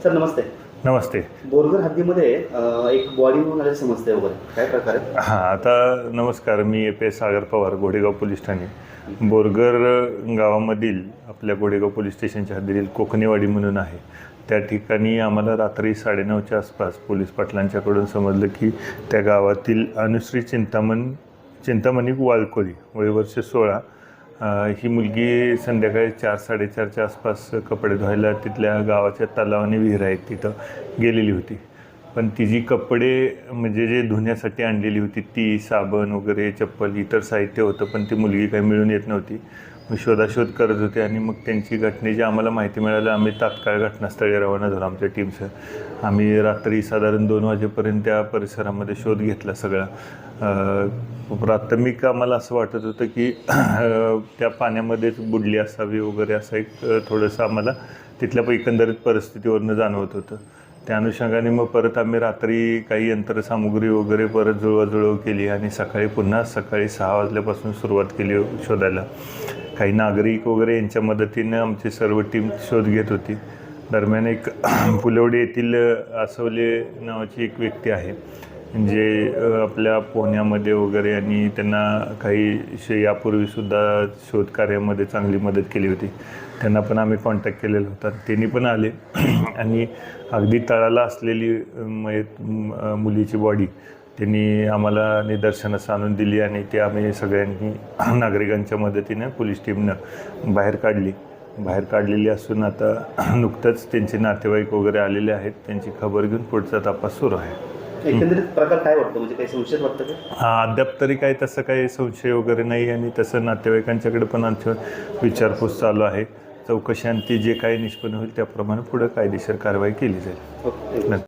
Sir नमस्ते. नमस्ते. बोरघर हद्दीमध्ये एक body म्हणून आलेली समजते वगैरे काय प्रकार आहे? हां, आता नमस्कार. मी ए.पी.एस. सागर पवार, घोडेगाव पोलीस ठाणे. बोरघर गावामधील आपल्या घोडेगाव पोलीस स्टेशनच्या हद्दीतील कोकणेवाडी म्हणून आहे. त्या ठिकाणी आम्हाला रात्री 9:30च्या आसपास पोलीस पाटलांच्याकडून समजलं की त्या गावातील अनुश्री चिंतामणी वाळकोली, वय वर्ष 16, ही मुलगी संध्याकाळी 4-4:30च्या आसपास कपडे धुवायला तिथल्या गावाच्या तलावाने विहीर आहेत तिथं गेलेली होती. पण तिची कपडे म्हणजे जे धुण्यासाठी आणलेली होती ती साबण वगैरे, चप्पल, इतर साहित्य होतं, पण ती मुलगी काही मिळून येत नव्हती. मग शोधाशोध करत होते आणि मग त्यांची घटनेची आम्हाला माहिती मिळाली. आम्ही तात्काळ घटनास्थळी रवाना झालो आमच्या टीमसह. आम्ही रात्री साधारण 2 वाजेपर्यंत त्या परिसरामध्ये शोध घेतला सगळा. प्राथमिक आम्हाला असं वाटत होतं की त्या पाण्यामध्येच बुडली असावी वगैरे, असं एक थोडंसं आम्हाला तिथल्या एकंदरीत परिस्थितीवरनं जाणवत होतं. त्या अनुषंगाने मग परत आम्ही रात्री काही यंत्रसामुग्री वगैरे परत जुळवाजुळव केली आणि पुन्हा सकाळी 6 वाजल्यापासून सुरुवात केली शोधायला. काही नागरिक वगैरे यांच्या मदतीनं आमची सर्व टीम शोध घेत होती. दरम्यान एक फुलवडी येथील आसवले नावाची एक व्यक्ती आहे, जे आपल्या पोहण्यामध्ये वगैरे आणि त्यांना काही यापूर्वीसुद्धा शोधकार्यामध्ये चांगली मदत केली होती. त्यांना पण आम्ही कॉन्टॅक्ट केलेला होता. त्यांनी पण आले आणि अगदी तळाला असलेली मुलीची बॉडी त्यांनी आम्हाला निदर्शनास आणून दिली आणि ते आम्ही सगळ्यांनी नागरिकांच्या मदतीनं पोलीस टीमनं बाहेर काढलेली असून आता नुकतंच त्यांचे नातेवाईक वगैरे आलेले आहेत. त्यांची खबर घेऊन पुढचा तपास सुरू आहे. एकंदरीत प्रकार काय वाटतं, म्हणजे काही संशय वाटतं का? अद्याप तरी काही तसं काही संशय वगैरे नाही आणि तसं नातेवाईकांच्याकडे पण आमच्या विचारपूस चालू आहे. चौकशांती जे काही निष्पन्न होईल त्याप्रमाणे पुढे कायदेशीर कारवाई केली जाईल.